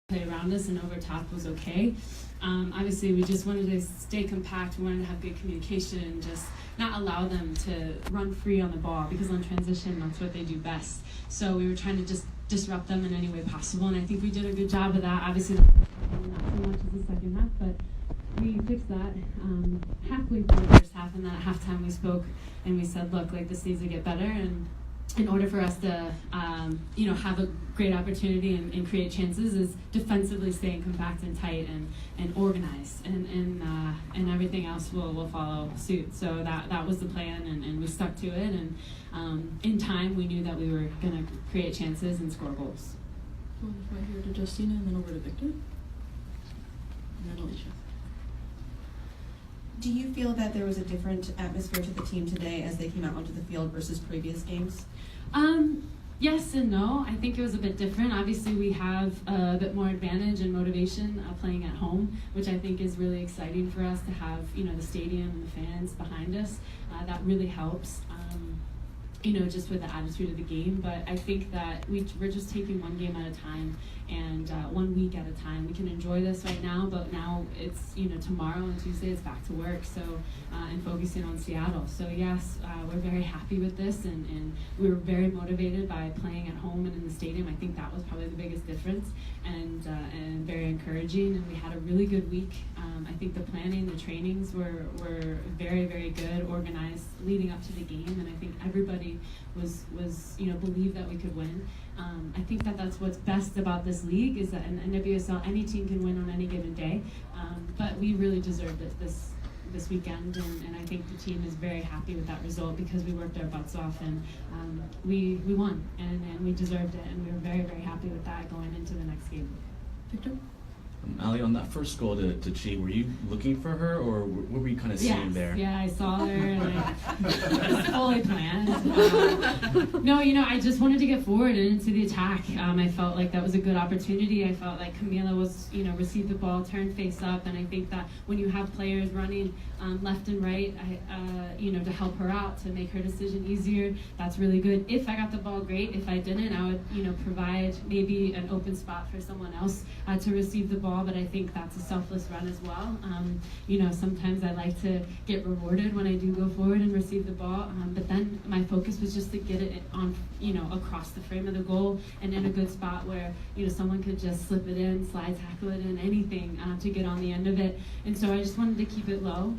play around us and over top was okay. Obviously, we just wanted to stay compact. We wanted to have good communication and just not allow them to run free on the ball, because on transition, that's what they do best. So we were trying to just disrupt them in any way possible, and I think we did a good job of that. Obviously, not so much as the second half, but we fixed that halfway through the first half, and then at halftime we spoke and we said, look, like, this needs to get better, and in order for us to have a great opportunity and create chances, is defensively staying compact and tight and organized, and everything else will follow suit. So that was the plan, and we stuck to it, and in time we knew that we were going to create chances and score goals. Right here to Justina, and then over to Victor, and then Alicia. Do you feel that there was a different atmosphere to the team today as they came out onto the field versus previous games? Yes and no. I think it was a bit different. Obviously, we have a bit more advantage and motivation playing at home, which I think is really exciting for us to have, the stadium and the fans behind us. That really helps, just with the attitude of the game. But I think that we're just taking one game at a time and 1 week at a time. We can enjoy this right now, but now it's, tomorrow and Tuesday it's back to work. So, and focusing on Seattle. So yes, we're very happy with this, and we were very motivated by playing at home and in the stadium. I think that was probably the biggest difference, and very encouraging. And we had a really good week. I think the planning, the trainings were very, very good, organized leading up to the game, and I think everybody was believed that we could win. I think that's what's best about this league, is that in NWSL any team can win on any given day, but we really deserved it this weekend, and I think the team is very happy with that result, because we worked our butts off, and we won, and we deserved it, and we were very, very happy with that going into the next game. Victor? Ali, on that first goal to Chi, were you looking for her, or what were you kind of seeing there? Yeah, I saw her, and it was fully planned. No, I just wanted to get forward and into the attack. I felt like that was a good opportunity. I felt like Camila was, received the ball, turned face up, and I think that when you have players running left and right, to help her out, to make her decision easier, that's really good. If I got the ball, great. If I didn't, I would, provide maybe an open spot for someone else to receive the ball, but I think that's a selfless run as well. Sometimes I like to get rewarded when I do go forward and receive the ball, but then my focus was just to get it on, across the frame of the goal and in a good spot where, someone could just slip it in, slide tackle it in, anything to get on the end of it. And so I just wanted to keep it low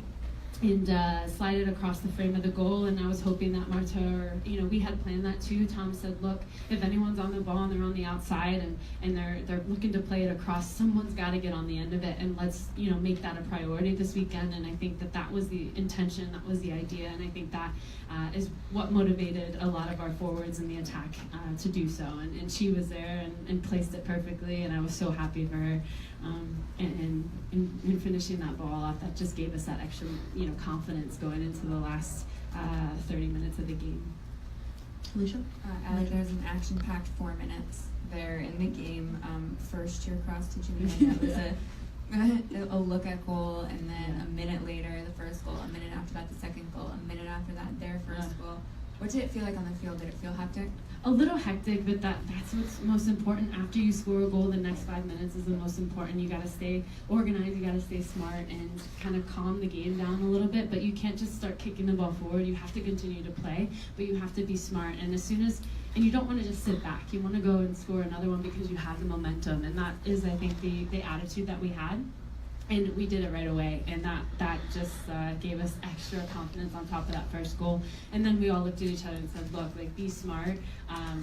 and slide it across the frame of the goal, and I was hoping that Marta, we had planned that too. Tom said, look, if anyone's on the ball and they're on the outside and they're looking to play it across, someone's got to get on the end of it, and let's make that a priority this weekend. And I think that was the intention, that was the idea, and I think that is what motivated a lot of our forwards in the attack to do so, and she was there and placed it perfectly, and I was so happy for her. And finishing that ball off, that just gave us that extra, confidence going into the last 30 minutes of the game. Alicia? Ali, there's an action-packed 4 minutes there in the game. First, your cross to Janina, that was a look at goal, and then a minute later, the first goal. A minute after that, the second goal. A minute after that, their first goal. What did it feel like on the field? Did it feel hectic? A little hectic, but that's what's most important. After you score a goal, the next 5 minutes is the most important. You got to stay organized, you got to stay smart, and kind of calm the game down a little bit. But you can't just start kicking the ball forward. You have to continue to play, but you have to be smart. And and you don't want to just sit back. You want to go and score another one because you have the momentum. And that is, I think, the attitude that we had. And we did it right away, and that just gave us extra confidence on top of that first goal. And then we all looked at each other and said, look, like, be smart,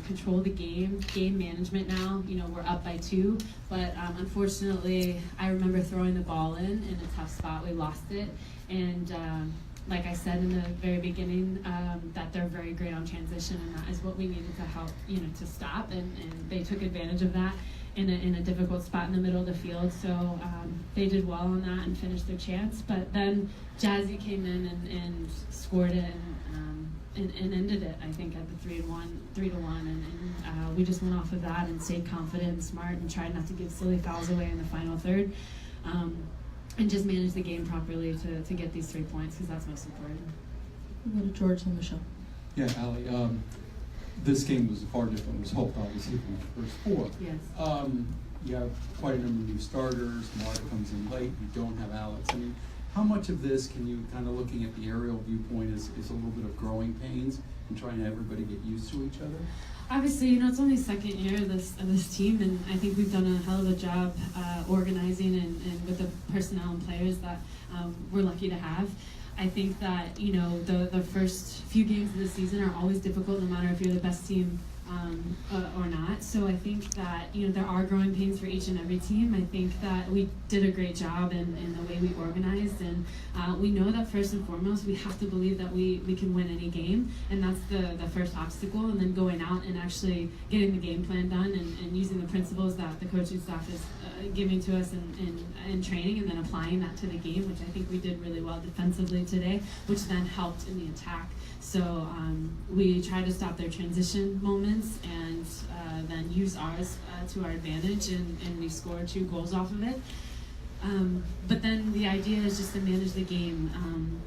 control the game management now. We're up by 2, but unfortunately, I remember throwing the ball in a tough spot. We lost it, and like I said in the very beginning, that they're very great on transition, and that is what we needed to help, to stop, and they took advantage of that in a difficult spot in the middle of the field. So they did well on that and finished their chance. But then Jazzy came in and scored it and ended it, I think, at the 3-1, and we just went off of that and stayed confident and smart and tried not to give silly fouls away in the final third, and just managed the game properly to get these 3 points, because that's most important. We'll go to George and Michelle. Yeah, Ali, this game was a far different result, obviously, from the first 4. Yes. you have quite a number of new starters, Marta comes in late, you don't have Alex. I mean, how much of this can you, kind of looking at the aerial viewpoint, is a little bit of growing pains and trying to everybody get used to each other? Obviously, you know, it's only second year of this team, and I think we've done a hell of a job organizing and with the personnel and players that we're lucky to have. I think that, you know, the first few games of the season are always difficult, no matter if you're the best team or not. So I think that, you know, there are growing pains for each and every team. I think that we did a great job in the way we organized, and we know that first and foremost we have to believe that we can win any game, and that's the first obstacle. And then going out and actually getting the game plan done and using the principles that the coaching staff is giving to us in training, and then applying that to the game, which I think we did really well defensively today, which then helped in the attack. So we tried to stop their transition moments and then use ours to our advantage, and we scored 2 goals off of it. But then the idea is just to manage the game,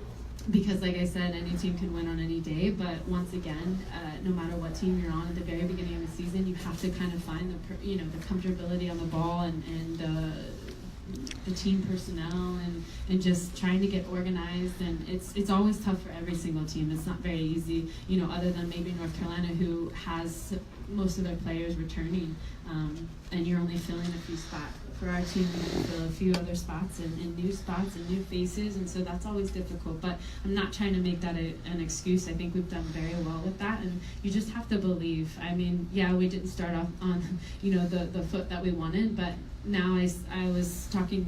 because like I said, any team can win on any day, but once again, no matter what team you're on at the very beginning of the season, you have to kind of find the comfortability on the ball and the team personnel and just trying to get organized. And it's always tough for every single team. It's not very easy, you know, other than maybe North Carolina, who has most of their players returning, and you're only filling a few spots. For our team, we have to fill a few other spots and new spots and new faces, and so that's always difficult. But I'm not trying to make that an excuse. I think we've done very well with that, and you just have to believe. I mean, yeah, we didn't start off on, you know, the foot that we wanted, but now I was talking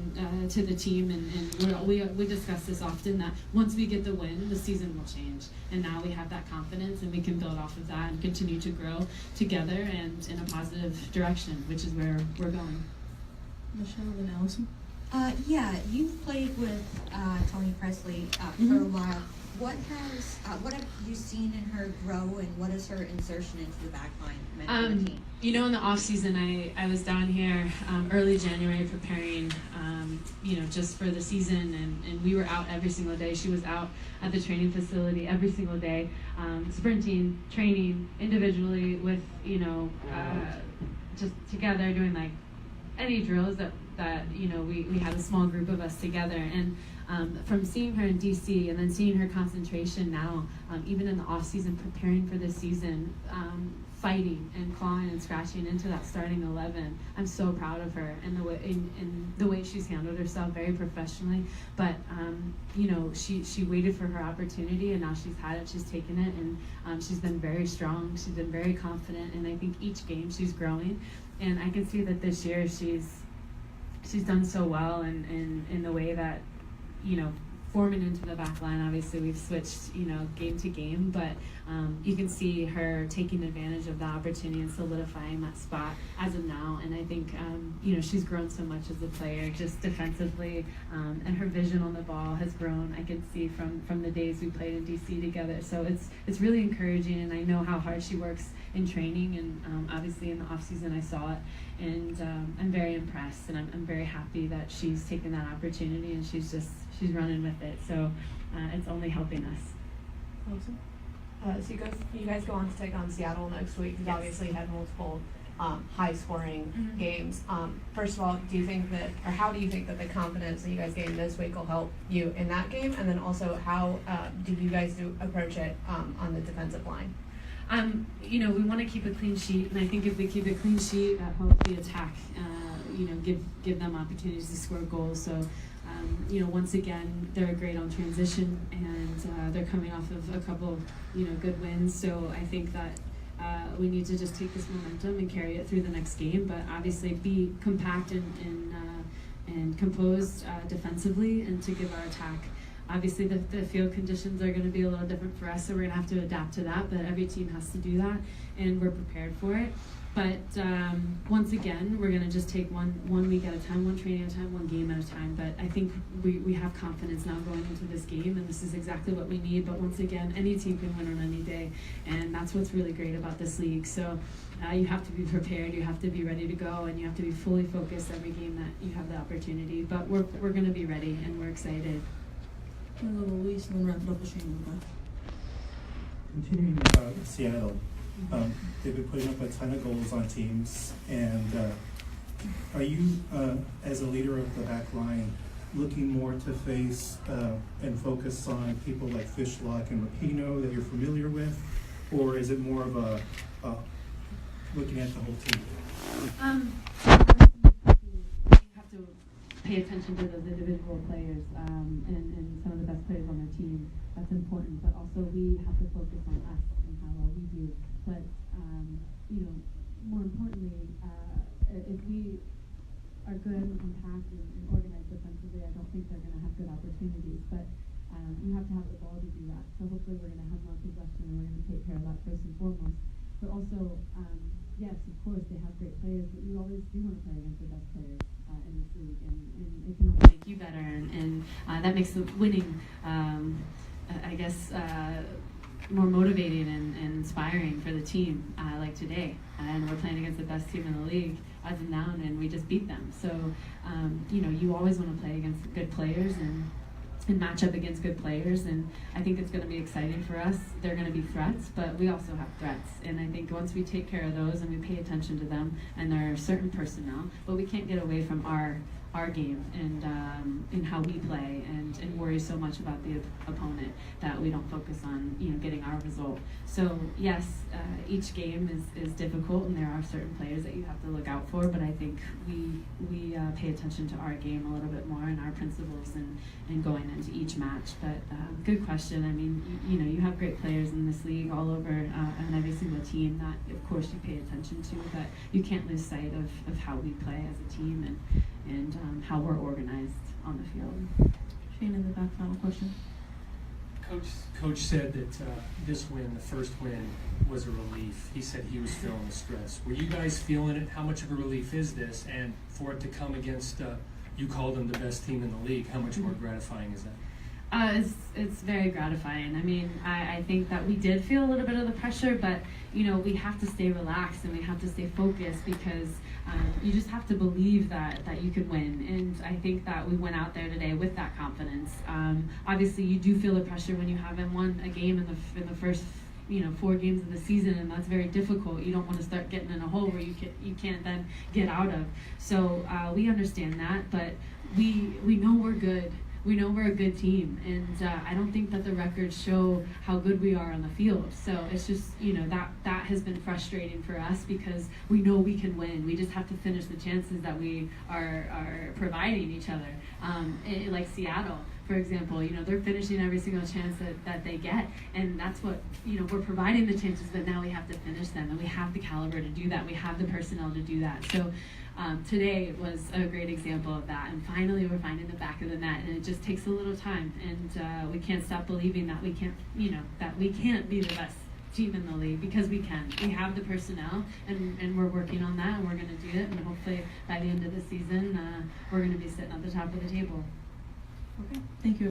to the team, and we discuss this often, that once we get the win, the season will change, and now we have that confidence, and we can build off of that and continue to grow together and in a positive direction, which is where we're going. Michelle and Allison? Yeah, you've played with Toni Presley for a while. What have you seen in her grow, and what is her insertion into the back line meant for the team? You know, in the off season, I was down here early January preparing, you know, just for the season, and we were out every single day. She was out at the training facility every single day, sprinting, training individually with, you know, just together doing like any drills that you know, we had a small group of us together. And from seeing her in DC and then seeing her concentration now, even in the off season preparing for this season, fighting and clawing and scratching into that starting 11, I'm so proud of her and the way she's handled herself very professionally. But you know, she waited for her opportunity, and now she's had it, she's taken it, and she's been very strong, she's been very confident, and I think each game she's growing. And I can see that this year she's done so well, and in the way that, you know, forming into the back line. Obviously, we've switched, you know, game to game, but you can see her taking advantage of the opportunity and solidifying that spot as of now. And I think, you know, she's grown so much as a player, just defensively, and her vision on the ball has grown. I can see from the days we played in DC together. So it's really encouraging, and I know how hard she works in training, and obviously in the off season I saw it, and I'm very impressed, and I'm very happy that she's taken that opportunity, and she's running with it. So it's only helping us. Allison? So you guys go on to take on Seattle next week. You've obviously had multiple high-scoring games. First of all, how do you think that the confidence that you guys gained this week will help you in that game? And then also, how do you guys approach it on the defensive line? You know, we want to keep a clean sheet, and I think if we keep a clean sheet, that helps the attack. You know, give them opportunities to score goals. So. You know, once again, they're great on transition, and they're coming off of a couple, you know, good wins. So I think that we need to just take this momentum and carry it through the next game. But obviously, be compact and composed defensively, and to give our attack. Obviously, the field conditions are going to be a little different for us, so we're going to have to adapt to that. But every team has to do that, and we're prepared for it. But once again, we're going to just take one week at a time, one training at a time, one game at a time. But I think we have confidence now going into this game, and this is exactly what we need. But once again, any team can win on any day, and that's what's really great about this league. So you have to be prepared, you have to be ready to go, and you have to be fully focused every game that you have the opportunity. But we're going to be ready, and we're excited. I'm going to go to Luis, and then wrap it up with Shane. Continuing Seattle, they've been putting up a ton of goals on teams, and Are you, as a leader of the back line, looking more to face and focus on people like Fishlock and Rapino that you're familiar with? Or is it more of a looking at the whole team? You have to pay attention to those individual players and some of the best players on their team. That's important, but also we have to focus on us and how well we do. But more importantly, if we are good and compact and organized defensively, I don't think they're going to have good opportunities. But you have to have the ball to do that. So hopefully we're going to have more possession and we're going to take care of that first and foremost. But also, yes, of course, they have great players, but you always do want to play against the best players in this league, and it can only make you better, and that makes the winning, more motivating and inspiring for the team, like today. And we're playing against the best team in the league, odds and down, and we just beat them. So, you always want to play against good players and match up against good players, and I think it's going to be exciting for us. They're going to be threats, but we also have threats, and I think once we take care of those and we pay attention to them, and there are certain personnel, but we can't get away from our game and how we play and worry so much about the opponent that we don't focus on getting our result. So yes, each game is difficult, and there are certain players that you have to look out for, but I think we pay attention to our game a little bit more and our principles and going into each match. But good question. I mean, you have great players in this league all over on every single team that of course you pay attention to, but you can't lose sight of how we play as a team and how we're organized on the field. Shane in the back, final question. Coach said that this win, the first win, was a relief. He said he was feeling the stress. Were you guys feeling it? How much of a relief is this? And for it to come against, you called them the best team in the league, how much more gratifying is that? It's very gratifying. I mean, I think that we did feel a little bit of the pressure, but we have to stay relaxed and we have to stay focused, because you just have to believe that you can win. And I think that we went out there today with that confidence. Obviously, you do feel the pressure when you haven't won a game in the first 4 games of the season, and that's very difficult. You don't want to start getting in a hole where you can't then get out of. So we understand that, but we know we're good. We know we're a good team, and I don't think that the records show how good we are on the field. So it's just, that has been frustrating for us, because we know we can win. We just have to finish the chances that we are providing each other. Like Seattle, for example, they're finishing every single chance that they get, and that's what, we're providing the chances, but now we have to finish them, and we have the caliber to do that. We have the personnel to do that. So today was a great example of that, and finally we're finding the back of the net, and it just takes a little time, and we can't stop believing that we can't, that we can't be the best team in the league, because we can. We have the personnel, and we're working on that, and we're going to do it, and hopefully by the end of the season, we're going to be sitting at the top of the table. Okay, thank you.